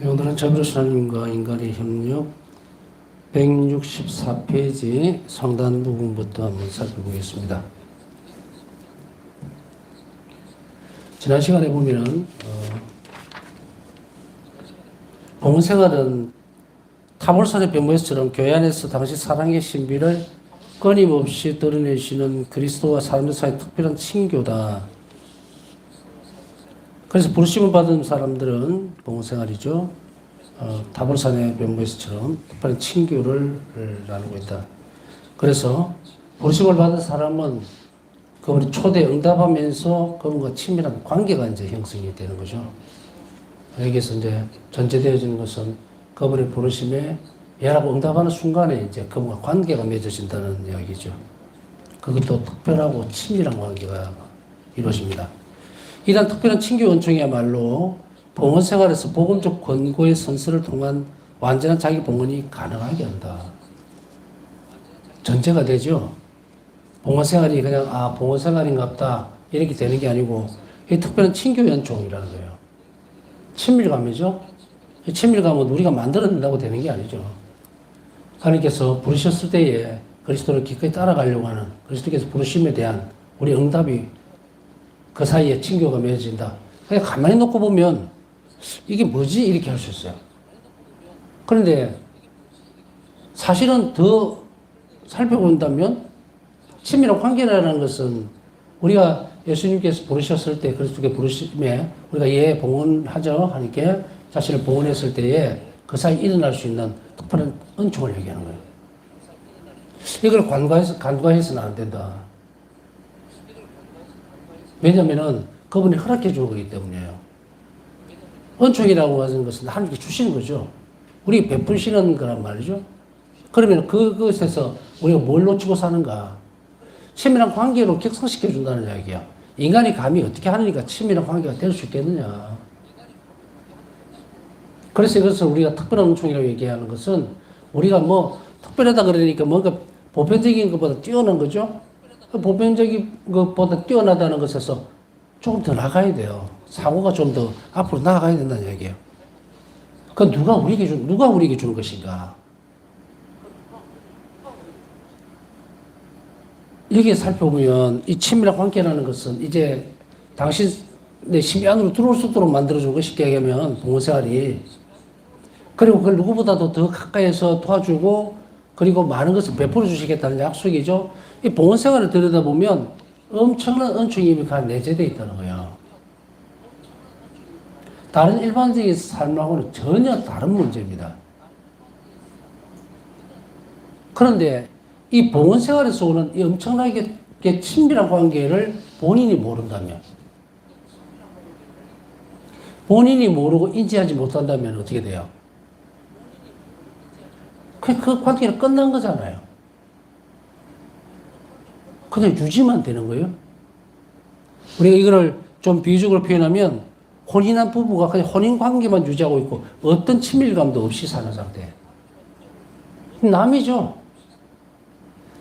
오늘은 자비로우신 하나님과 인간의 협력 164페이지 상단 부분부터 한번 살펴보겠습니다. 지난 시간에 보면은 봉헌 생활은 타볼산의 변모에서처럼 교회 안에서 당시 사랑의 신비를 끊임없이 드러내시는 그리스도와 사람들 사이의 특별한 친교다. 그래서 부르심을 받은 사람들은 봉헌 생활이죠. 타볼산의 변모에서처럼 특별한 친교를 나누고 있다. 그래서 부르심을 받은 사람은 그분이 초대에 응답하면서 그분과 친밀한 관계가 이제 형성이 되는 거죠. 여기서 이제 전제되어지는 것은 그분의 부르심에 예라고 응답하는 순간에 이제 그분과 관계가 맺어진다는 이야기죠. 그것도 특별하고 친밀한 관계가 이루어집니다. 이러한 특별한 친교 원총이야말로 봉헌 생활에서 복음적 권고의 선서를 통한 완전한 자기 봉헌이 가능하게 한다. 전제가 되죠. 봉헌 생활이 그냥 봉헌 생활인갑다 이렇게 되는 게 아니고 이 특별한 친교 연총이라는 거예요. 친밀감이죠. 이 친밀감은 우리가 만들어낸다고 되는 게 아니죠. 하나님께서 부르셨을 때에 그리스도를 기꺼이 따라가려고 하는 그리스도께서 부르심에 대한 우리 응답이 그 사이에 친교가 맺어진다. 그냥 가만히 놓고 보면 이게 뭐지? 이렇게 할 수 있어요. 그런데 사실은 더 살펴본다면 친밀한 관계라는 것은 우리가 예수님께서 부르셨을 때 그리스도께 부르심에 우리가 봉헌하죠 하니까 자신을 봉헌했을 때에 그 사이에 일어날 수 있는 특별한 은총을 얘기하는 거예요. 이걸 간과해서는 안 된다. 왜냐면은 그분이 허락해 준 거기 때문이에요. 은총이라고 하는 것은 하나님께 주시는 거죠. 우리 베푸시는 거란 말이죠. 그러면 그것에서 우리가 뭘 놓치고 사는가? 친밀한 관계로 격상시켜 준다는 이야기야. 인간이 감히 어떻게 하느니까 친밀한 관계가 될 수 있겠느냐. 그래서 이것을 우리가 특별한 은총이라고 얘기하는 것은 우리가 뭐 특별하다 그러니까 뭔가 보편적인 것보다 뛰어난 거죠. 보편적인 것보다 뛰어나다는 것에서 조금 더 나가야 돼요. 사고가 좀 더 앞으로 나아가야 된다는 얘기예요. 그 누가 우리에게 주는 것인가? 여기에 살펴보면 이 친밀한 관계라는 것은 이제 당신의 심리 안으로 들어올 수 있도록 만들어준 것이 쉽게 얘기하면 봉헌 생활이. 그리고 그걸 누구보다도 더 가까이에서 도와주고 그리고 많은 것을 베풀어 주시겠다는 약속이죠. 이 봉헌 생활을 들여다보면 엄청난 은총이 내재되어 있다는 거예요. 다른 일반적인 삶하고는 전혀 다른 문제입니다. 그런데 이 봉헌 생활에서 오는 이 엄청나게 친밀한 관계를 본인이 모른다면, 본인이 모르고 인지하지 못한다면 어떻게 돼요? 그 관계는 끝난 거잖아요. 그냥 유지만 되는 거예요. 우리가 이거를 좀 비유적으로 표현하면 혼인한 부부가 그냥 혼인 관계만 유지하고 있고 어떤 친밀감도 없이 사는 상태. 남이죠.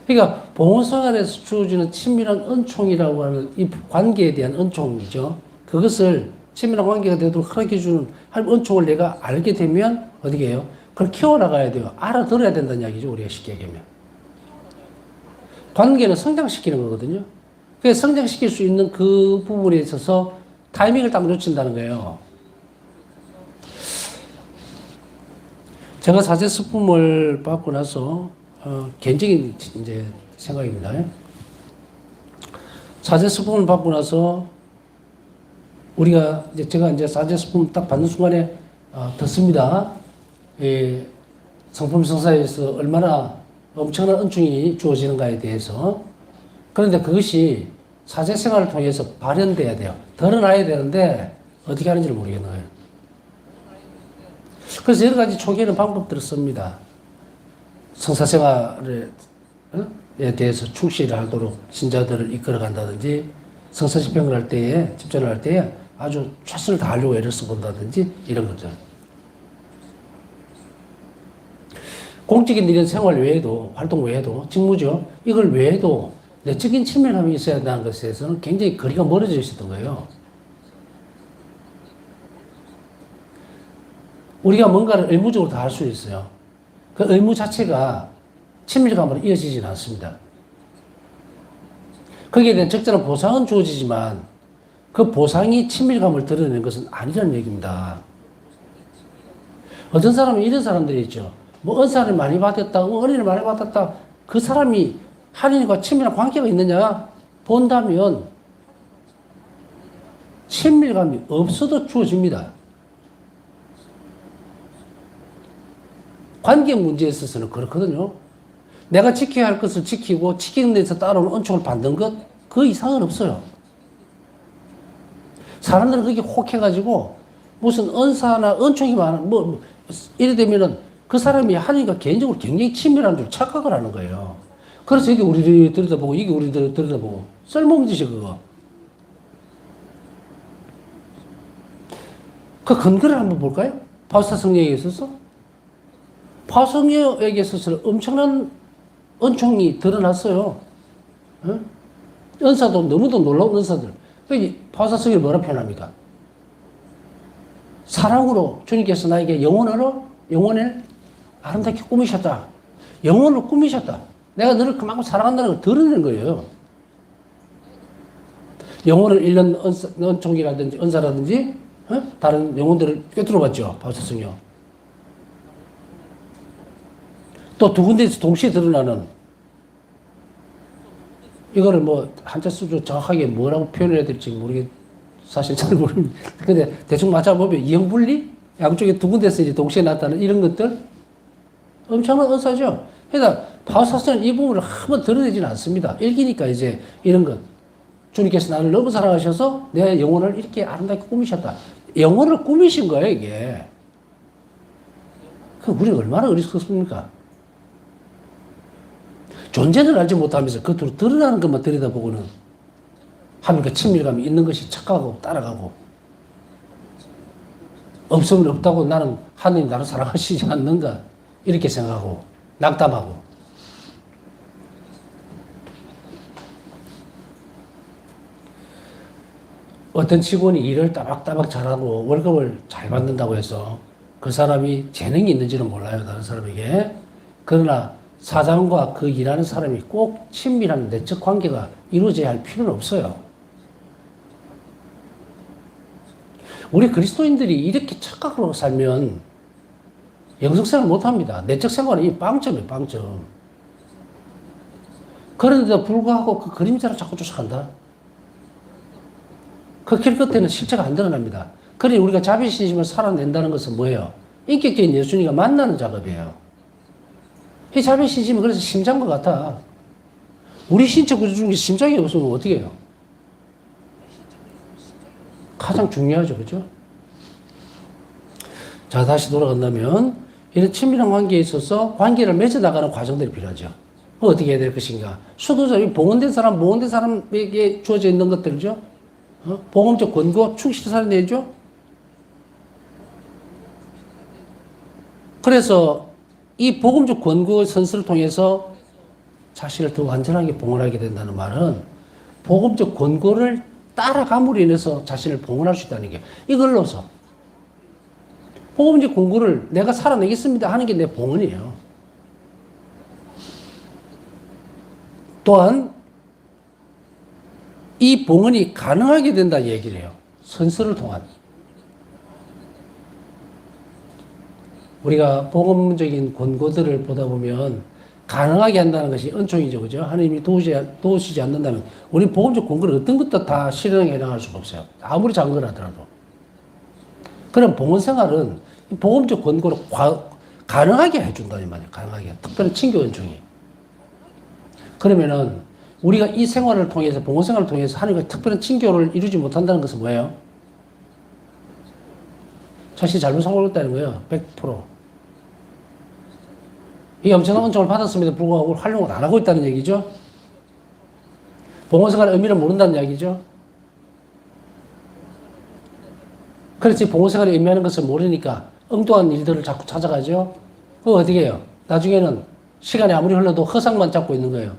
그러니까 봉헌 생활에서 주어지는 친밀한 은총이라고 하는 이 관계에 대한 은총이죠. 그것을 친밀한 관계가 되도록 허락해주는 은총을 내가 알게 되면 어떻게 해요? 그걸 키워나가야 돼요. 알아들어야 된다는 이야기죠. 우리가 쉽게 얘기하면. 관계는 성장시키는 거거든요. 그래서 성장시킬 수 있는 그 부분에 있어서 타이밍을 딱 놓친다는 거예요. 제가 사제 스품을 받고 나서 개인적인 이제 생각입니다. 사제 스품을 받고 나서 제가 이제 사제 스품 딱 받는 순간에 듣습니다. 성품 성사에서 얼마나 엄청난 은총이 주어지는가에 대해서. 그런데 그것이 사제 생활을 통해서 발현돼야 돼요. 드러나야 되는데 어떻게 하는지를 모르겠는 거예요. 그래서 여러 가지 초기에는 방법들을 씁니다. 성사 생활에 대해서 충실을 하도록 신자들을 이끌어 간다든지, 성사 집행을 할 때에, 집전을 할 때에 아주 최선을 다하려고 애를 써본다든지, 이런 것들. 공적인 일인 생활 외에도, 활동 외에도, 직무죠. 이걸 외에도 내적인 친밀함이 있어야 한다는 것에 대해서는 굉장히 거리가 멀어져 있었던 거예요. 우리가 뭔가를 의무적으로 다 할 수 있어요. 그 의무 자체가 친밀감으로 이어지진 않습니다. 거기에 대한 적절한 보상은 주어지지만 그 보상이 친밀감을 드러내는 것은 아니라는 얘기입니다. 어떤 사람은 이런 사람들이 있죠. 뭐 은사를 많이 받았다, 은혜를 많이 받았다. 그 사람이 하나님과 친밀한 관계가 있느냐 본다면 친밀감이 없어도 주어집니다. 관계 문제에 있어서는 그렇거든요. 내가 지켜야 할 것을 지키고 지키는 데서 따라오는 은총을 받는 것, 그 이상은 없어요. 사람들은 그게 혹해가지고 무슨 은사나 은총이 많아, 이래 되면은 그 사람이 하나님과 개인적으로 굉장히 친밀한 줄 착각을 하는 거예요. 그래서 이게 우리를 들여다보고 이게 우리를 들여다보고 쓸모없는 짓이 그거. 그 근거를 한번 볼까요? 바울사 성령에게 있어서 바울 성령에게 있어서 엄청난 은총이 드러났어요. 응? 은사도 너무도 놀라운 은사들. 바울사 성령이 뭐라 표현합니까? 사랑으로 주님께서 나에게 영혼을 아름답게 꾸미셨다. 영혼을 꾸미셨다. 내가 너를 그만큼 사랑한다는 걸 드러내는 거예요. 영혼을 잃는 은총이라든지 은사라든지 다른 영혼들을 꿰뚫어봤죠. 바울사 성령. 또 두 군데에서 동시에 드러나는 이거를 뭐 한자 수조 정확하게 뭐라고 표현해야 될지 사실 잘 모릅니다. 근데 대충 맞춰보면 이형분리? 양쪽에 두 군데서 이제 동시에 나타나는 이런 것들 엄청난 은사죠. 그러니까 바울사서는 이 부분을 한번 드러내지는 않습니다. 읽기니까 이제 이런 것. 주님께서 나를 너무 사랑하셔서 내 영혼을 이렇게 아름답게 꾸미셨다. 영혼을 꾸미신 거예요, 이게. 그 우리가 얼마나 어리석습니까? 존재를 알지 못하면서 겉으로 드러나는 것만 들여다보고는 하나님과 친밀감이 있는 것이 착각하고 따라가고 없으면 없다고 나는 하나님 나를 사랑하시지 않는가 이렇게 생각하고 낙담하고 어떤 직원이 일을 따박따박 잘하고 월급을 잘 받는다고 해서 그 사람이 재능이 있는지는 몰라요, 다른 사람에게. 그러나 사장과 그 일하는 사람이 꼭 친밀한 내적 관계가 이루어져야 할 필요는 없어요. 우리 그리스도인들이 이렇게 착각하고 살면 영성생활 못합니다. 내적 생활은 이 빵점이에요, 빵점. 그런데도 불구하고 그 그림자를 자꾸 쫓아간다. 그 길 끝에는 실체가 안 드러납니다. 그러니 우리가 자비신심을 살아낸다는 것은 뭐예요? 인격적인 예수님과 만나는 작업이에요. 이 자비신심은 그래서 심장과 같아. 우리 신체 구조 중에 심장이 없으면 어떻게 해요? 가장 중요하죠, 그죠? 자, 다시 돌아간다면, 이런 친밀한 관계에 있어서 관계를 맺어나가는 과정들이 필요하죠. 어떻게 해야 될 것인가? 수도자, 봉헌된 사람에게 주어져 있는 것들이죠. 복음적 권고, 충실히 살아내죠. 그래서 이 복음적 권고 선서를 통해서 자신을 더 완전하게 봉헌하게 된다는 말은 복음적 권고를 따라감으로 인해서 자신을 봉헌할 수 있다는 게 이걸로서 복음적 권고를 내가 살아내겠습니다 하는 게 내 봉헌이에요. 또한 이 봉헌이 가능하게 된다는 얘기를 해요. 선서를 통한. 우리가 복음적인 권고들을 보다 보면 가능하게 한다는 것이 은총이죠. 그죠? 하나님이 도우시지 않는다면 우리 복음적 권고를 어떤 것도 다 실행에 해당할 수가 없어요. 아무리 작은 거라더라도. 그럼 봉헌 생활은 복음적 권고를 가능하게 해준다는 말이에요. 가능하게. 특별히 친교 은총이. 그러면은 우리가 이 생활을 통해서 봉헌 생활을 통해서 하나님과 특별한 친교를 이루지 못한다는 것은 뭐예요? 자신이 잘못 살고 있다는 거예요. 100%. 이 엄청난 은총을 받았음에도 불구하고 활용을 안 하고 있다는 얘기죠. 봉헌 생활의 의미를 모른다는 이야기죠. 그래서 봉헌 생활이 의미하는 것을 모르니까 엉뚱한 일들을 자꾸 찾아가죠. 그거 어떻게 해요? 나중에는 시간이 아무리 흘러도 허상만 잡고 있는 거예요.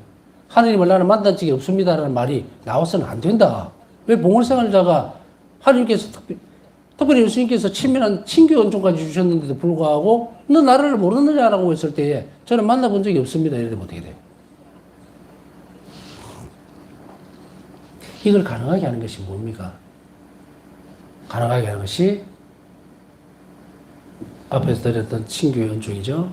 하나님을 나는 만난 적이 없습니다라는 말이 나와서는 안 된다. 왜 봉헌 생활자가 하나님께서 특별히 예수님께서 친밀한 친교 연종까지 주셨는데도 불구하고 너 나를 모르느냐라고 했을 때에 저는 만나본 적이 없습니다. 이래 되면 어떻게 돼요? 이걸 가능하게 하는 것이 뭡니까? 가능하게 하는 것이 앞에서 드렸던 친교 연종이죠.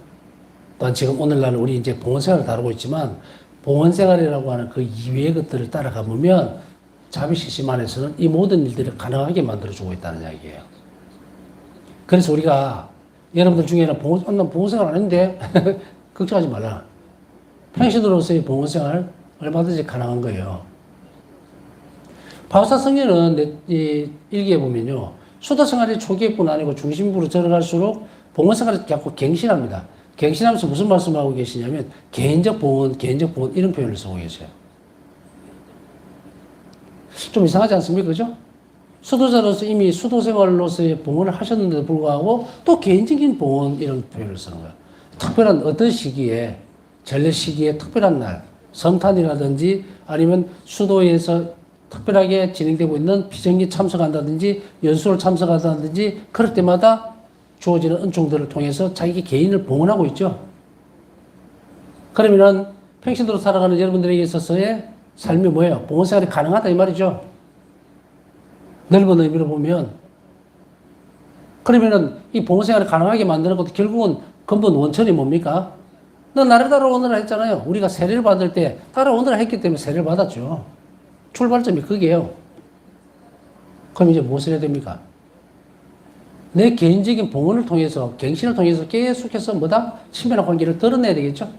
또한 지금 오늘날 우리 이제 봉헌생활을 다루고 있지만 봉헌생활이라고 하는 그 이외의 것들을 따라가 보면 자비시스템 안에서는 이 모든 일들을 가능하게 만들어주고 있다는 이야기예요. 그래서 우리가 여러분들 중에는 난 봉헌생활 안 했는데 걱정하지 말라. 평신도로서의 봉헌생활 얼마든지 가능한 거예요. 바오사 성경은 일기에 보면요. 수도생활의 초기뿐 아니고 중심부로 들어갈수록 봉헌생활을 자꾸 갱신합니다. 갱신하면서 무슨 말씀하고 계시냐면 개인적 봉헌 이런 표현을 쓰고 계세요. 좀 이상하지 않습니까? 그죠? 수도자로서 이미 수도생활로서의 봉헌을 하셨는데도 불구하고 또 개인적인 봉헌 이런 표현을 쓰는 거예요. 특별한 어떤 시기에 전례 시기에 특별한 날 성탄이라든지 아니면 수도에서 특별하게 진행되고 있는 비정기 참석한다든지 연수를 참석한다든지 그럴 때마다 주어지는 은총들을 통해서 자기 개인을 봉헌하고 있죠. 그러면은 평신도로 살아가는 여러분들에게 있어서의 삶이 뭐예요? 봉헌생활이 가능하다 이 말이죠. 넓은 의미로 보면 그러면은 이 봉헌생활을 가능하게 만드는 것도 결국은 근본 원천이 뭡니까? 너 나를 따라오느라 했잖아요. 우리가 세례를 받을 때 따라오느라 했기 때문에 세례를 받았죠. 출발점이 그게요. 그럼 이제 무엇을 해야 됩니까? 내 개인적인 봉헌을 통해서 갱신을 통해서 계속해서 뭐다? 친밀한 관계를 드러내야 되겠죠.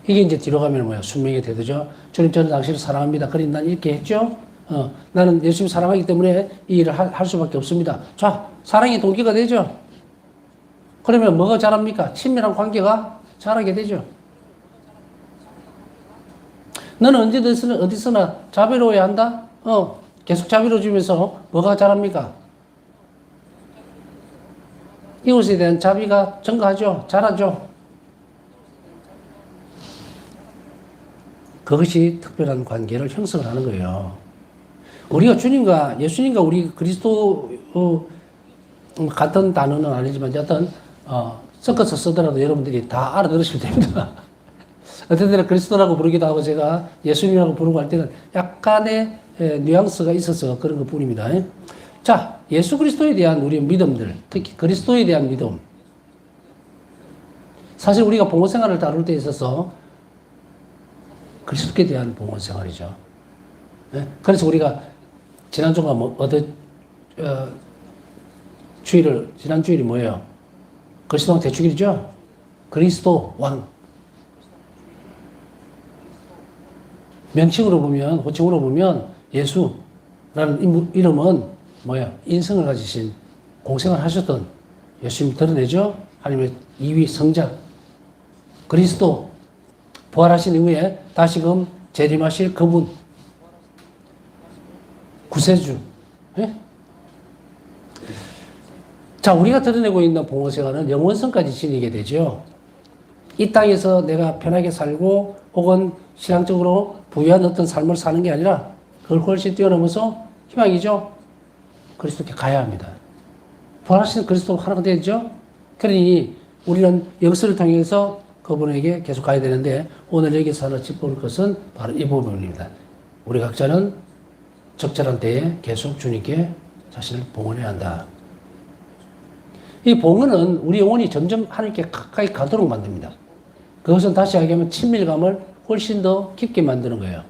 이게 이제 뒤로 가면 뭐야? 순명의 태도죠. 주님 저는 당신을 사랑합니다. 그러니 난 이렇게 했죠. 나는 예수님 사랑하기 때문에 이 일을 할 수밖에 없습니다. 자, 사랑의 동기가 되죠. 그러면 뭐가 자랍니까? 친밀한 관계가 자라게 되죠. 너는 언제든 어디서나 자비로워야 한다? 계속 자비로워지면서 뭐가 자랍니까? 이웃에 대한 자비가 증가하죠. 자라죠. 그것이 특별한 관계를 형성을 하는 거예요. 우리가 예수님과 우리 그리스도, 같은 단어는 아니지만, 여튼, 섞어서 쓰더라도 여러분들이 다 알아들으시면 됩니다. 어떤 때는 그리스도라고 부르기도 하고 제가 예수님이라고 부르고 할 때는 약간의 뉘앙스가 있어서 그런 것 뿐입니다. 자, 예수 그리스도에 대한 우리의 믿음들, 특히 그리스도에 대한 믿음. 사실 우리가 봉헌생활을 다룰 때 있어서 그리스도에 대한 봉헌생활이죠. 그래서 우리가 지난주가 지난 주일이 뭐예요? 그리스도 대축일이죠? 그리스도 왕. 명칭으로 보면, 호칭으로 보면 예수라는 이름은 뭐야? 인성을 가지신 공생을 하셨던 예수님 드러내죠? 하나님의 이위 성자 그리스도 부활하신 이후에 다시금 재림하실 그분 구세주. 예? 자, 우리가 드러내고 있는 봉헌생활은 영원성까지 지니게 되죠. 이 땅에서 내가 편하게 살고 혹은 신앙적으로 부유한 어떤 삶을 사는 게 아니라 그걸 훨씬 뛰어넘어서 희망이죠. 그리스도께 가야 합니다. 부활하신 그리스도 하나가 되죠. 그러니 우리는 역사를 통해서 그분에게 계속 가야 되는데 오늘 여기서 하나 짚어볼 것은 바로 이 부분입니다. 우리 각자는 적절한 때에 계속 주님께 자신을 봉헌해야 한다. 이 봉헌은 우리 영혼이 점점 하나님께 가까이 가도록 만듭니다. 그것은 다시 이야기하면 친밀감을 훨씬 더 깊게 만드는 거예요.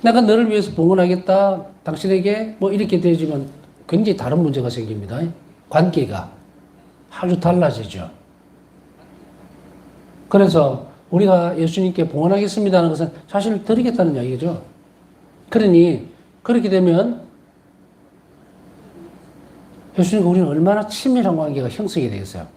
내가 너를 위해서 봉헌하겠다. 당신에게 뭐 이렇게 되지만 굉장히 다른 문제가 생깁니다. 관계가 아주 달라지죠. 그래서 우리가 예수님께 봉헌하겠습니다 하는 것은 사실 드리겠다는 이야기죠. 그러니 그렇게 되면 예수님과 우리는 얼마나 친밀한 관계가 형성이 되겠어요.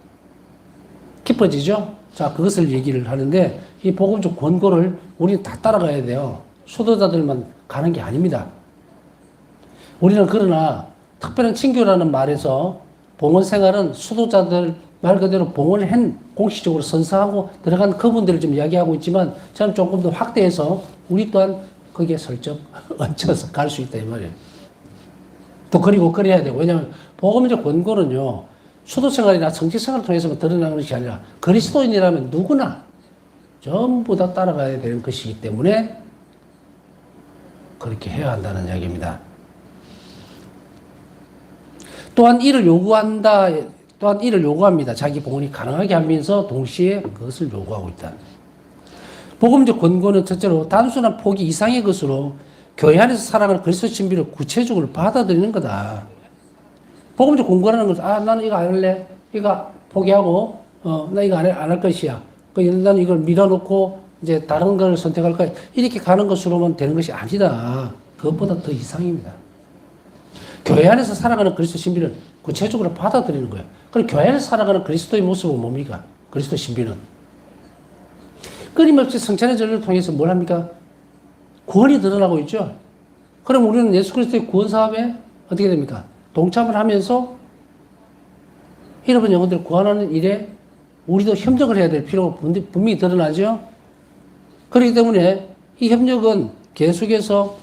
깊어지죠? 자, 그것을 얘기를 하는데 이 복음적 권고를 우리는 다 따라가야 돼요. 수도자들만 가는 게 아닙니다. 우리는 그러나 특별한 친교라는 말에서 봉헌생활은 수도자들 말 그대로 봉헌을 한 공식적으로 선서하고 들어간 그분들을 좀 이야기하고 있지만 저는 조금 더 확대해서 우리 또한 거기에 슬쩍 얹혀서 갈 수 있다 이 말이에요. 또 그리고 그래야 되고. 왜냐하면 복음적 권고는요, 수도생활이나 성직생활을 통해서만 드러나는 것이 아니라 그리스도인이라면 누구나 전부 다 따라가야 되는 것이기 때문에 그렇게 해야 한다는 이야기입니다. 또한 이를 요구합니다. 자기 복원이 가능하게 하면서 동시에 그것을 요구하고 있다. 복음적 권고는 첫째로 단순한 포기 이상의 것으로 교회 안에서 살아가는 그리스도 신비를 구체적으로 받아들이는 거다. 복음적 권고라는 것은 나는 이거 안 할래. 이거 포기하고 나 이거 안 할 것이야. 나는 이걸 밀어놓고 이제 다른 걸 선택할 거야. 이렇게 가는 것으로만 되는 것이 아니다. 그것보다 더 이상입니다. 교회 안에서 살아가는 그리스도 신비를 구체적으로 받아들이는 거예요. 그럼 교회 안에서 살아가는 그리스도의 모습은 뭡니까? 그리스도 신비는. 끊임없이 성찬의 전례를 통해서 뭘 합니까? 구원이 드러나고 있죠. 그럼 우리는 예수 그리스도의 구원 사업에 어떻게 됩니까? 동참을 하면서 잃어버린 영혼들을 구원하는 일에 우리도 협력을 해야 될 필요가 분명히 드러나죠. 그렇기 때문에 이 협력은 계속해서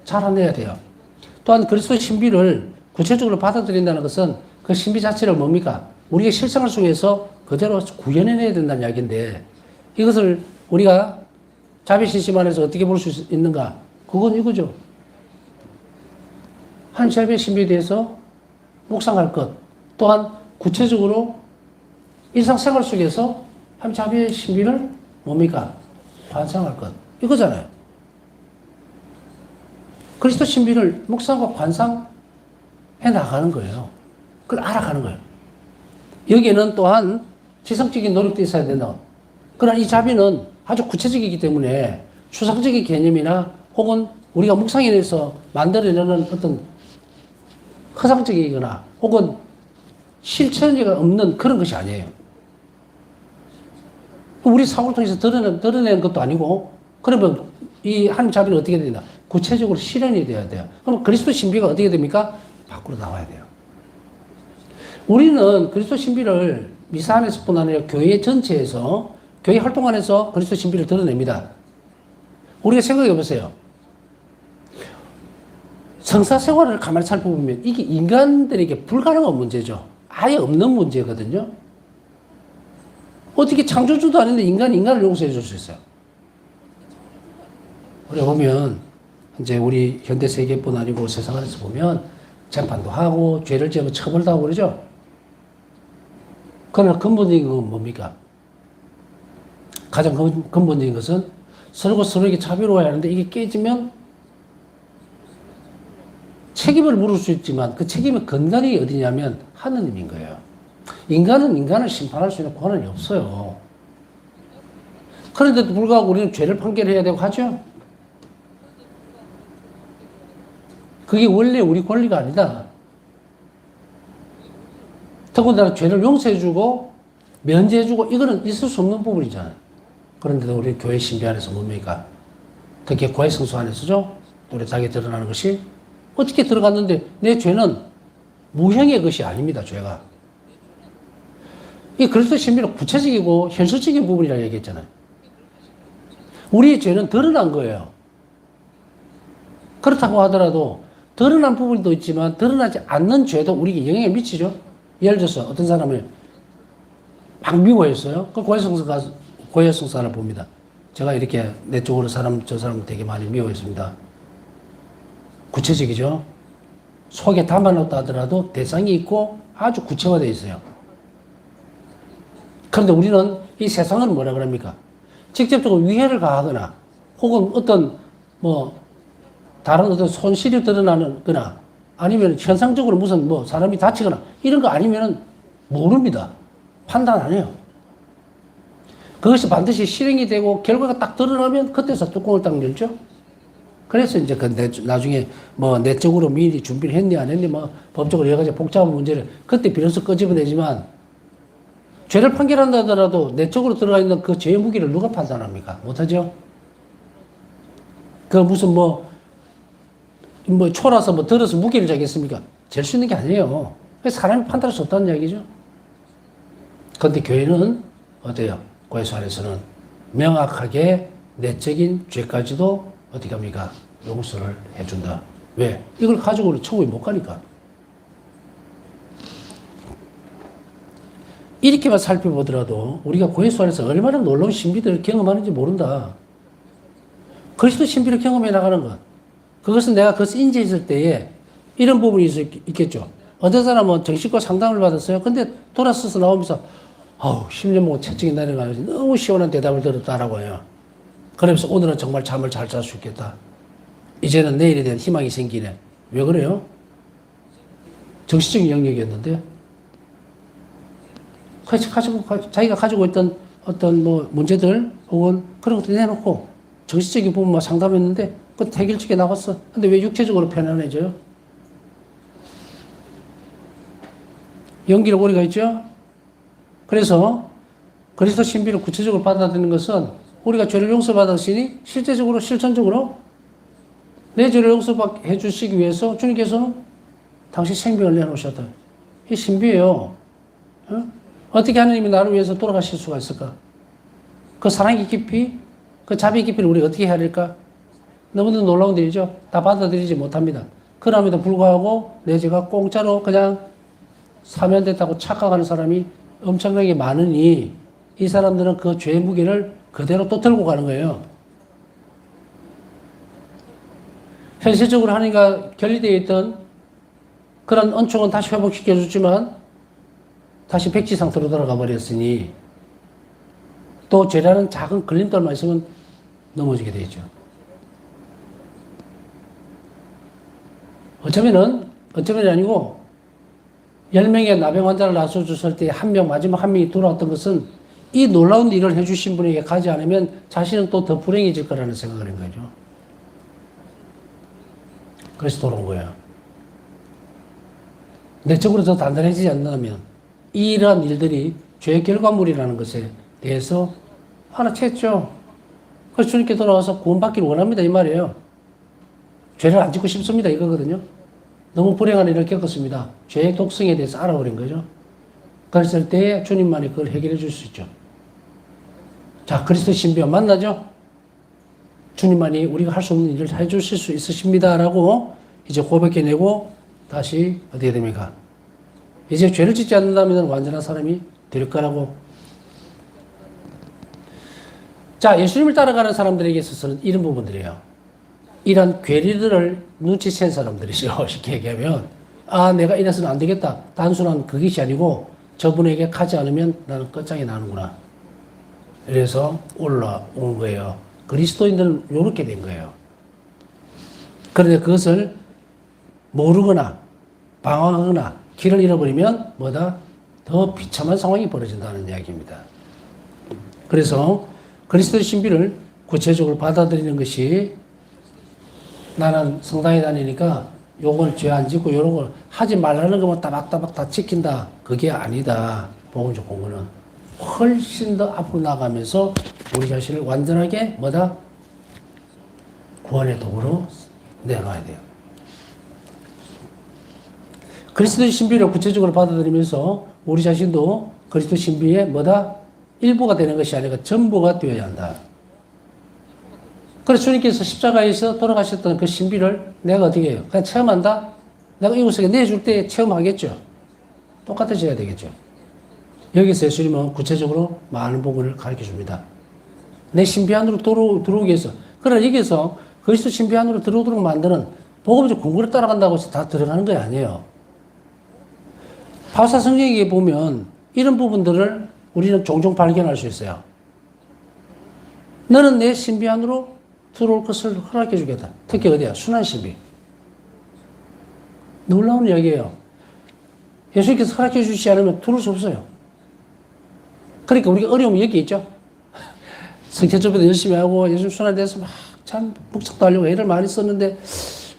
잘해내야 돼요. 또한 그리스도의 신비를 구체적으로 받아들인다는 것은 그 신비 자체를 뭡니까? 우리가 실생활 속에서 그대로 구현해내야 된다는 이야기인데 이것을 우리가 자비신심 안에서 어떻게 볼 수 있는가? 그건 이거죠. 한 자비의 신비에 대해서 묵상할 것. 또한 구체적으로 일상생활 속에서 한 자비의 신비를 뭡니까? 관상할 것. 이거잖아요. 그리스도 신비를 묵상과 관상해 나가는 거예요. 그걸 알아가는 거예요. 여기에는 또한 지성적인 노력도 있어야 된다. 그러나 이 자비는 아주 구체적이기 때문에 추상적인 개념이나 혹은 우리가 묵상에서 만들어내는 어떤 허상적이거나 혹은 실천이 없는 그런 것이 아니에요. 우리 사고를 통해서 드러내는 것도 아니고 그러면 이 하나님 자비는 어떻게 된다? 구체적으로 실현이 돼야 돼요. 그럼 그리스도 신비가 어떻게 됩니까? 밖으로 나와야 돼요. 우리는 그리스도 신비를 미사 안에서뿐 아니라 교회 전체에서 교회 활동 안에서 그리스도 신비를 드러냅니다. 우리가 생각해 보세요. 성사 생활을 가만히 살펴보면 이게 인간들에게 불가능한 문제죠. 아예 없는 문제거든요. 어떻게 창조주도 아닌데 인간을 용서해 줄 수 있어요. 우리가 보면 이제 우리 현대 세계뿐 아니고 세상 안에서 보면 재판도 하고 죄를 지으면 처벌도 하고 그러죠. 그러나 근본적인 건 뭡니까? 가장 근본적인 것은 서로에게 자비로워야 하는데 이게 깨지면 책임을 물을 수 있지만 그 책임의 근간이 어디냐면 하느님인 거예요. 인간은 인간을 심판할 수 있는 권한이 없어요. 그런데도 불구하고 우리는 죄를 판결해야 되고 하죠. 그게 원래 우리 권리가 아니다. 더군다나 죄를 용서해주고 면제해주고 이거는 있을 수 없는 부분이잖아요. 그런데도 우리 교회 신비 안에서 뭡니까? 특히 교회 성수 안에서죠. 또렷하게 드러나는 것이 어떻게 들어갔는데 내 죄는 무형의 것이 아닙니다. 죄가. 이 그리스도 신비는 구체적이고 현실적인 부분이라고 얘기했잖아요. 우리의 죄는 드러난 거예요. 그렇다고 하더라도 드러난 부분도 있지만 드러나지 않는 죄도 우리에게 영향을 미치죠. 예를 들어서 어떤 사람을 막 미워했어요. 그 고해 성사를 봅니다. 제가 이렇게 내 쪽으로 저 사람 되게 많이 미워했습니다. 구체적이죠. 속에 담아놓다 하더라도 대상이 있고 아주 구체화되어 있어요. 그런데 우리는 이 세상은 뭐라 그럽니까? 직접적으로 위해를 가하거나 혹은 어떤 다른 어떤 손실이 드러나는 거나 아니면 현상적으로 무슨 사람이 다치거나 이런 거 아니면은 모릅니다. 판단 안 해요. 그것이 반드시 실행이 되고 결과가 딱 드러나면 그때서 뚜껑을 딱 열죠. 그래서 이제 나중에 내적으로 미리 준비를 했니 안 했니 법적으로 여러 가지 복잡한 문제를 그때 비로소 끄집어내지만 죄를 판결한다 하더라도 내적으로 들어가 있는 그 죄의 무게를 누가 판단합니까? 못하죠? 그 무슨 초라서 들어서 무게를 재겠습니까? 잴 수 있는 게 아니에요. 그래서 사람이 판단할 수 없다는 이야기죠. 그런데 교회는 어때요? 교회소 안에서는 명확하게 내적인 죄까지도 어떻게 합니까? 용서를 해준다. 왜? 이걸 가지고는 천국에 못 가니까. 이렇게만 살펴보더라도 우리가 구예수 안에서 얼마나 놀라운 신비들을 경험하는지 모른다. 그리스도 신비를 경험해 나가는 것. 그것은 내가 그것을 인지했을 때에 이런 부분이 있겠죠. 어떤 사람은 정신과 상담을 받았어요. 근데 돌아서서 나오면서 아우 10년 먹은 채찍이 내려가서 너무 시원한 대답을 들었다라고 해요. 그러면서 오늘은 정말 잠을 잘 잘 수 있겠다. 이제는 내일에 대한 희망이 생기네. 왜 그래요? 정신적인 영역이었는데 자기가 가지고 있던 어떤 뭐 문제들 혹은 그런 것도 내놓고 정신적인 부분만 상담했는데 그 해결책이 나왔어. 근데 왜 육체적으로 편안해져요? 연기를 오리가 있죠? 그래서 그리스도 신비를 구체적으로 받아들이는 것은 우리가 죄를 용서받았으니 실제적으로 실천적으로 내 죄를 용서해 주시기 위해서 주님께서는 당신 생명을 내놓으셨다. 이 신비예요. 어떻게 하나님이 나를 위해서 돌아가실 수가 있을까? 그 사랑의 깊이, 그 자비의 깊이를 우리가 어떻게 해야 될까? 너무도 놀라운 일이죠. 다 받아들이지 못합니다. 그럼에도 불구하고 내 죄가 공짜로 그냥 사면됐다고 착각하는 사람이 엄청나게 많으니 이 사람들은 그 죄의 무게를 그대로 또 들고 가는 거예요. 현실적으로 하나님과 결리되어 있던 그런恩寵은 다시 회복시켜줬지만 다시 백지 상태로 돌아가 버렸으니 또 죄라는 작은 걸림돌만 있으면 넘어지게 되죠. 어쩌면이 아니고 10명의 나병 환자를 나서줬을 때 마지막 한 명이 돌아왔던 것은 이 놀라운 일을 해주신 분에게 가지 않으면 자신은 또 더 불행해질 거라는 생각을 한 거죠. 그래서 돌아온 거예요. 내적으로 더 단단해지지 않는다면 이러한 일들이 죄의 결과물이라는 것에 대해서 알아챘죠. 그래서 주님께 돌아와서 구원받기를 원합니다. 이 말이에요. 죄를 안 짓고 싶습니다. 이거거든요. 너무 불행한 일을 겪었습니다. 죄의 독성에 대해서 알아버린 거죠. 그랬을 때 주님만이 그걸 해결해 줄 수 있죠. 자, 그리스도 신비와 만나죠. 주님만이 우리가 할 수 없는 일을 해 주실 수 있으십니다. 라고 이제 고백해내고 다시 어디에 됩니까? 이제 죄를 짓지 않는다면 완전한 사람이 될 거라고. 자, 예수님을 따라가는 사람들에게 있어서는 이런 부분들이에요. 이런 괴리들을 눈치챈 사람들이죠. 쉽게 얘기하면. 아, 내가 이래서는 안 되겠다. 단순한 그것이 아니고 저분에게 가지 않으면 나는 끝장이 나는구나. 그래서 올라온 거예요. 그리스도인들은 이렇게 된 거예요. 그런데 그것을 모르거나 방황하거나 길을 잃어버리면 뭐다? 더 비참한 상황이 벌어진다는 이야기입니다. 그래서 그리스도의 신비를 구체적으로 받아들이는 것이 나는 성당에 다니니까 요걸 죄 안 짓고 요런 걸 하지 말라는 것만 따박따박 다 지킨다. 그게 아니다. 복음적 공부는 훨씬 더 앞으로 나가면서 우리 자신을 완전하게 뭐다? 구원의 도구로 내놔야 돼요. 그리스도의 신비를 구체적으로 받아들이면서 우리 자신도 그리스도 신비의 뭐다? 일부가 되는 것이 아니라 전부가 되어야 한다. 그래서 주님께서 십자가에서 돌아가셨던 그 신비를 내가 어떻게 해요? 그냥 체험한다? 내가 이곳에 내줄 때 체험하겠죠? 똑같아져야 되겠죠? 여기서 예수님은 구체적으로 많은 부분을 가르쳐 줍니다. 내 신비 안으로 들어오기 위해서. 그러나 여기서 그리스도 신비 안으로 들어오도록 만드는 복음적 공부를 따라간다고 해서 다 들어가는 게 아니에요. 바울사 성경에 보면 이런 부분들을 우리는 종종 발견할 수 있어요. 너는 내 신비 안으로 들어올 것을 허락해 주겠다. 특히 어디야? 순한 신비. 놀라운 이야기예요. 예수님께서 허락해 주시지 않으면 들어올 수 없어요. 그러니까 우리가 어려움이 여기 있죠. 성경접에도 열심히 하고 예수님 순환에 대해서 막 참 묵상도 하려고 애를 많이 썼는데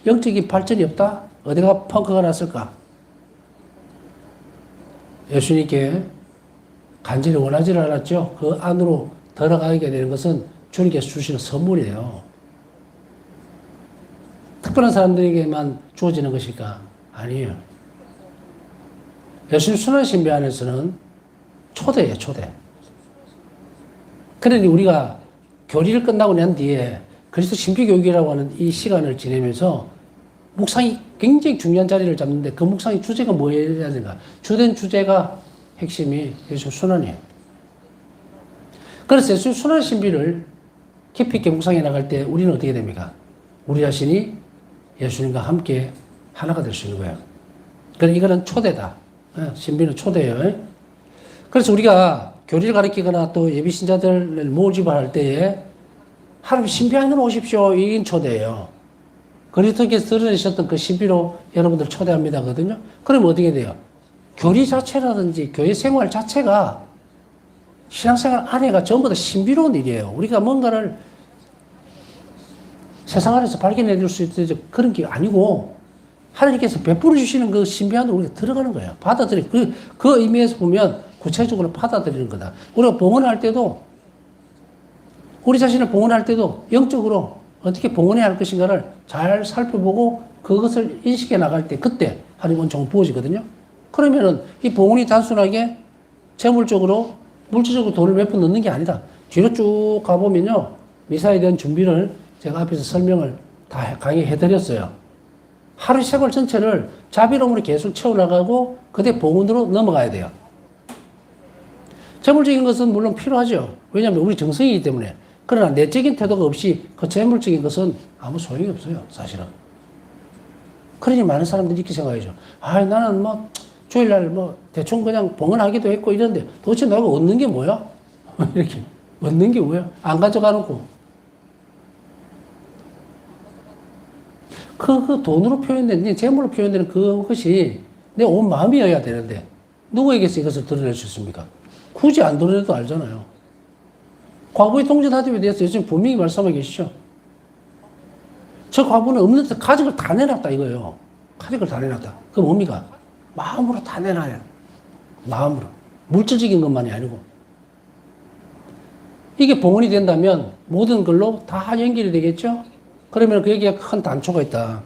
영적인 발전이 없다? 어디가 펑크가 났을까? 예수님께 간절히 원하지를 않았죠. 그 안으로 들어가게 되는 것은 주님께서 주시는 선물이에요. 특별한 사람들에게만 주어지는 것일까? 아니에요. 예수님 순환 신비 안에서는 초대예요, 초대. 그러니 우리가 교리를 끝나고 난 뒤에 그리스도 신비교육이라고 하는 이 시간을 지내면서 묵상이 굉장히 중요한 자리를 잡는데 그 묵상의 주제가 뭐여야 되는가? 주된 주제가 핵심이 예수 순환이에요. 그래서 예수 순환 신비를 깊이 있게 묵상해 나갈 때 우리는 어떻게 됩니까? 우리 자신이 예수님과 함께 하나가 될 수 있는 거예요. 그러니까 이거는 초대다. 신비는 초대예요. 그래서 우리가 교리를 가르치거나 또 예비 신자들을 모집을 할 때에 하나님 신비하는 오십시오. 이게 초대예요. 그리스도께서 드러내셨던 그 신비로 여러분들 초대합니다거든요. 그럼 어떻게 돼요? 교리 자체라든지 교회 생활 자체가 신앙생활 안에가 전부 다 신비로운 일이에요. 우리가 뭔가를 세상 안에서 발견해 줄 수 있는 그런 게 아니고 하나님께서 베풀어 주시는 그 신비함으로 우리가 들어가는 거예요. 받아들이 그 의미에서 보면 구체적으로 받아들이는 거다. 우리가 봉헌할 때도 우리 자신을 봉헌할 때도 영적으로 어떻게 봉헌해야 할 것인가를 잘 살펴보고 그것을 인식해 나갈 때 그때 하나님은 종 부어지거든요. 그러면은 이 봉헌이 단순하게 재물적으로 물질적으로 돈을 몇 푼 넣는 게 아니다. 뒤로 쭉 가보면요. 미사에 대한 준비를 제가 앞에서 설명을 다 강의해 드렸어요. 하루 생활 전체를 자비로움으로 계속 채워나가고 그때 봉헌으로 넘어가야 돼요. 재물적인 것은 물론 필요하죠. 왜냐하면 우리 정성이기 때문에. 그러나 내적인 태도가 없이 그 재물적인 것은 아무 소용이 없어요. 사실은. 그러니 많은 사람들이 이렇게 생각하죠. 아, 나는 뭐 주일날 뭐 대충 그냥 봉헌하기도 했고 이런데 도대체 내가 얻는 게 뭐야? 이렇게. 얻는 게 뭐야? 안 가져가놓고. 그 돈으로 표현된, 재물로 표현되는 그것이 내 온 마음이어야 되는데 누구에게서 이것을 드러낼 수 있습니까? 굳이 안 드러내도 알잖아요. 과부의 통전하됨에 대해서 요즘 분명히 말씀하고 계시죠. 저 과부는 없는 데 가족을 다 내놨다 이거예요. 가족을 다 내놨다. 그게 뭡니까? 마음으로 다 내놔요. 마음으로. 물질적인 것만이 아니고. 이게 봉헌이 된다면 모든 걸로 다 연결이 되겠죠? 그러면 여기에 큰 단초가 있다.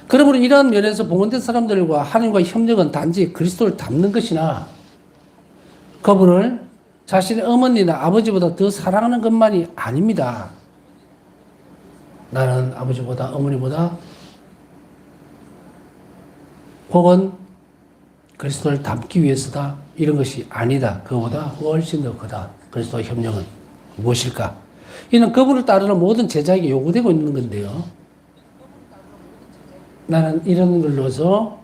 그러므로 이러한 면에서 봉헌된 사람들과 하나님과의 협력은 단지 그리스도를 닮는 것이나 그분을 자신의 어머니나 아버지보다 더 사랑하는 것만이 아닙니다. 나는 아버지보다 어머니보다 혹은 그리스도를 닮기 위해서다. 이런 것이 아니다. 그거보다 훨씬 더 크다. 그리스도의 협력은 무엇일까? 이는 그분을 따르는 모든 제자에게 요구되고 있는 건데요. 나는 이런 걸로서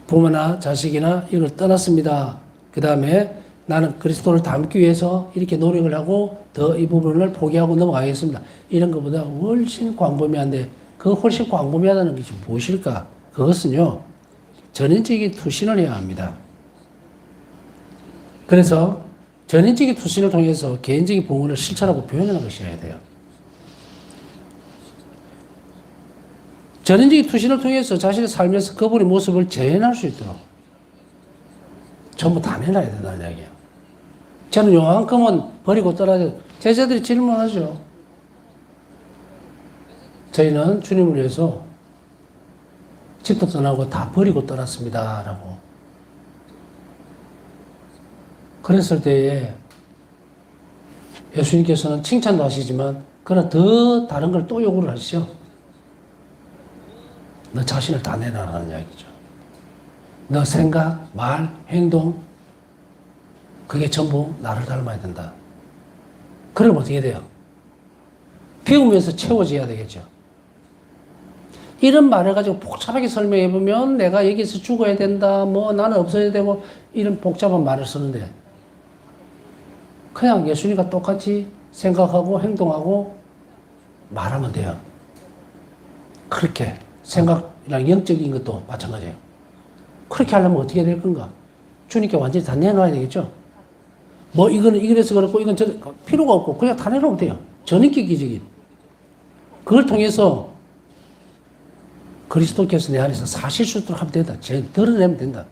부모나 자식이나 이걸 떠났습니다. 그 다음에 나는 그리스도를 닮기 위해서 이렇게 노력을 하고 더 이 부분을 포기하고 넘어가겠습니다. 이런 것보다 훨씬 광범위한데 그 훨씬 광범위하다는 것이 무엇일까? 그것은요. 전인적인 투신을 해야 합니다. 그래서 전인적인 투신을 통해서 개인적인 봉헌을 실천하고 표현하는 것이어야 돼요. 전인적인 투신을 통해서 자신의 삶에서 그분의 모습을 재현할 수 있도록 전부 다 내놔야 된다는 이야기예요. 저는 요만큼은 버리고 떠나야 제자들이 질문하죠. 저희는 주님을 위해서 집도 떠나고 다 버리고 떠났습니다. 라고. 그랬을 때에 예수님께서는 칭찬도 하시지만 그러나 더 다른 걸 또 요구를 하시죠. 너 자신을 다 내놔라는 이야기죠. 너 생각, 말, 행동 그게 전부 나를 닮아야 된다. 그럼 어떻게 돼요? 배우면서 채워져야 되겠죠. 이런 말을 가지고 복잡하게 설명해보면 내가 여기서 죽어야 된다, 뭐 나는 없어야 되고 이런 복잡한 말을 쓰는데 그냥 예수님과 똑같이 생각하고 행동하고 말하면 돼요. 그렇게 생각이랑 영적인 것도 마찬가지예요. 그렇게 하려면 어떻게 될 건가? 주님께 완전히 다 내놔야 되겠죠. 뭐 이거는 이래서 그렇고 이건 필요가 없고 그냥 다 내놓으면 돼요. 전인격 기적인. 그걸 통해서 그리스도께서 내 안에서 사실 수 있도록 하면 된다. 드러내면 된다.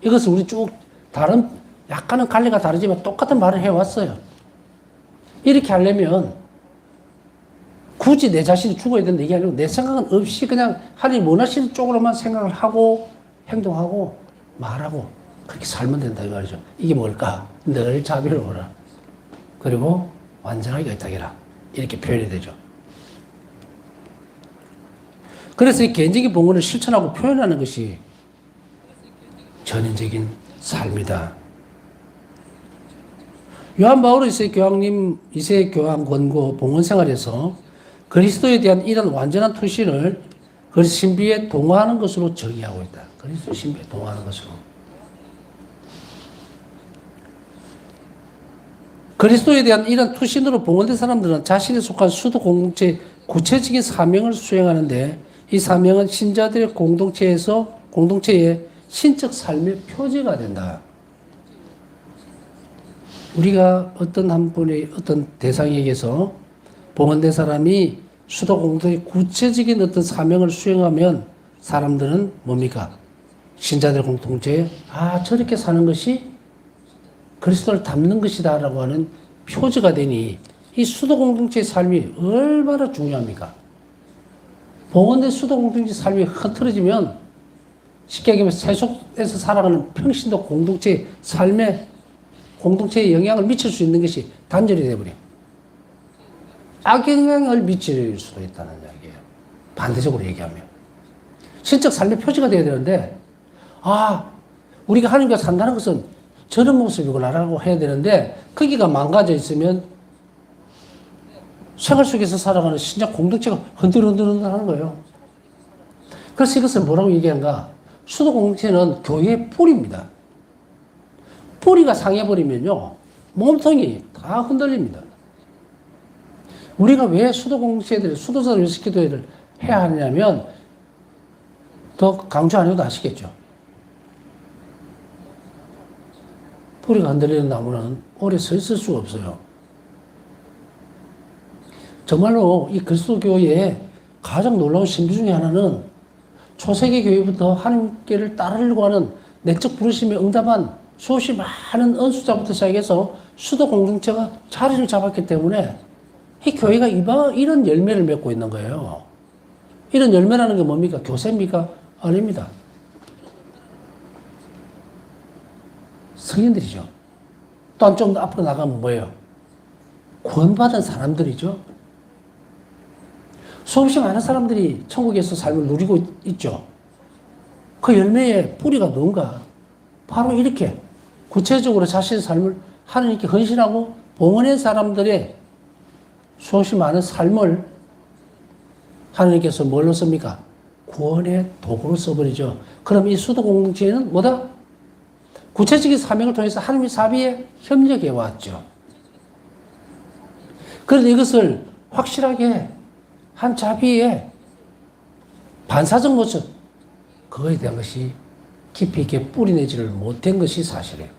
이것을 우리 쭉 다른 약간은 갈래가 다르지만 똑같은 말을 해왔어요. 이렇게 하려면 굳이 내 자신이 죽어야 된다 이게 아니고 내 생각은 없이 그냥 하나님 원하시는 쪽으로만 생각을 하고 행동하고 말하고 그렇게 살면 된다 이 말이죠. 이게 뭘까? 늘 자비로워라. 그리고 완전하게 의탁해라. 이렇게 표현이 되죠. 그래서 이 개인적인 봉헌을 실천하고 표현하는 것이 전인적인 삶이다. 요한 바오로 이세 교황 권고 봉헌 생활에서 그리스도에 대한 이런 완전한 투신을 그리스도 신비에 동화하는 것으로 정의하고 있다. 그리스도 신비에 동화하는 것으로. 그리스도에 대한 이런 투신으로 봉헌된 사람들은 자신에 속한 수도 공동체의 구체적인 사명을 수행하는데 이 사명은 신자들의 공동체의 신적 삶의 표제가 된다. 우리가 어떤 한 분의 어떤 대상에게서 봉헌된 사람이 수도 공동체의 구체적인 어떤 사명을 수행하면 사람들은 뭡니까? 신자들 공동체에 저렇게 사는 것이 그리스도를 닮는 것이다 라고 하는 표지가 되니 이 수도 공동체의 삶이 얼마나 중요합니까? 봉헌된 수도 공동체의 삶이 흐트러지면 쉽게 얘기하면 세속에서 살아가는 평신도 공동체의 삶에 공동체에 영향을 미칠 수 있는 것이 단절이 되어버려요. 악영향을 미칠 수도 있다는 이야기예요. 반대적으로 얘기하면. 신적 삶의 표지가 되어야 되는데 우리가 하나님과 산다는 것은 저런 모습이구나라고 해야 되는데 거기가 망가져 있으면 생활 속에서 살아가는 신적 공동체가 흔들흔들흔들하는 거예요. 그래서 이것을 뭐라고 얘기하는가? 수도 공동체는 교회의 뿌리입니다. 뿌리가 상해버리면요 몸통이 다 흔들립니다. 우리가 왜 수도 공동체들, 수도사 외식기도회를 해야 하냐면 더 강조 안 해도 아시겠죠? 뿌리가 흔들리는 나무는 오래 서 있을 수가 없어요. 정말로 이 그리스도교회의 가장 놀라운 신비 중에 하나는 초세기 교회부터 하나님께를 따르려고 하는 내적 부르심에 응답한 수없이 많은 은수자부터 시작해서 수도 공동체가 자리를 잡았기 때문에 이 교회가 이런 열매를 맺고 있는 거예요. 이런 열매라는 게 뭡니까? 교세입니까? 아닙니다. 성인들이죠. 또 한쪽 앞으로 나가면 뭐예요? 구원받은 사람들이죠. 수없이 많은 사람들이 천국에서 삶을 누리고 있죠. 그 열매의 뿌리가 뭔가? 바로 이렇게 구체적으로 자신의 삶을 하나님께 헌신하고 봉헌한 사람들의 수없이 많은 삶을 하나님께서 뭘로 씁니까? 구원의 도구로 써버리죠. 그럼 이 수도 공동체는 뭐다? 구체적인 사명을 통해서 하나님의 자비에 협력해 왔죠. 그런데 이것을 확실하게 한 자비의 반사적 모습, 그거에 대한 것이 깊이 있게 뿌리내지를 못한 것이 사실이에요.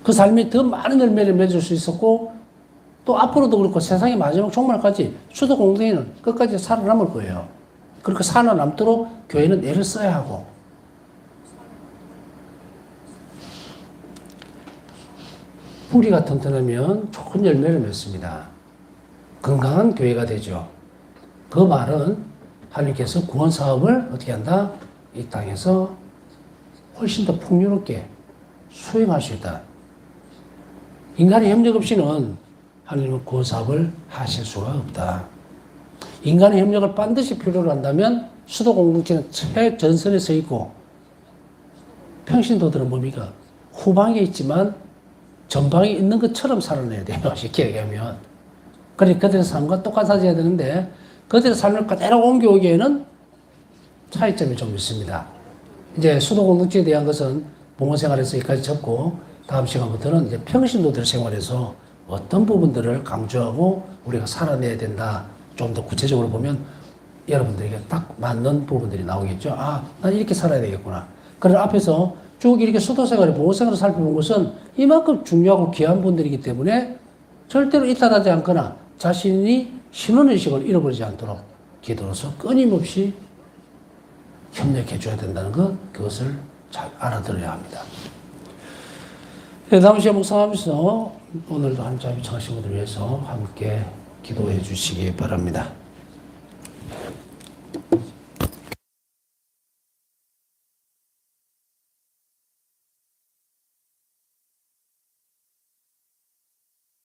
그 삶이 더 많은 열매를 맺을 수 있었고 또 앞으로도 그렇고 세상의 마지막 종말까지 수도 공동체는 끝까지 살아남을 거예요. 그렇게 살아남도록 교회는 애를 써야 하고 뿌리가 튼튼하면 좋은 열매를 맺습니다. 건강한 교회가 되죠. 그 말은 하나님께서 구원 사업을 어떻게 한다? 이 땅에서 훨씬 더 풍요롭게 수행할 수 있다. 인간의 협력 없이는 하나님은 구원 사업을 하실 수가 없다. 인간의 협력을 반드시 필요로 한다면 수도 공동체는 최전선에 서 있고 평신도들은 뭡니까? 후방에 있지만 전방에 있는 것처럼 살아내야 돼요. 쉽게 얘기하면. 그러니까 그들의 삶과 똑같아져야 되는데 그들의 삶을 그대로 옮겨오기에는 차이점이 좀 있습니다. 이제 수도 공동체에 대한 것은 봉헌 생활에서 여기까지 접고 다음 시간부터는 이제 평신도들 생활에서 어떤 부분들을 강조하고 우리가 살아내야 된다. 좀 더 구체적으로 보면 여러분들에게 딱 맞는 부분들이 나오겠죠. 난 이렇게 살아야 되겠구나. 그래서 앞에서 쭉 이렇게 수도 생활을 봉헌 생활을 살펴본 것은 이만큼 중요하고 귀한 분들이기 때문에 절대로 이탈하지 않거나 자신이 신원의식을 잃어버리지 않도록 기도로서 끊임없이 협력해 줘야 된다는 것, 그것을 잘 알아들어야 합니다. 다음 시간 묵상하면서 오늘도 한자비 청하신 분들 위해서 함께 기도해 주시기 바랍니다.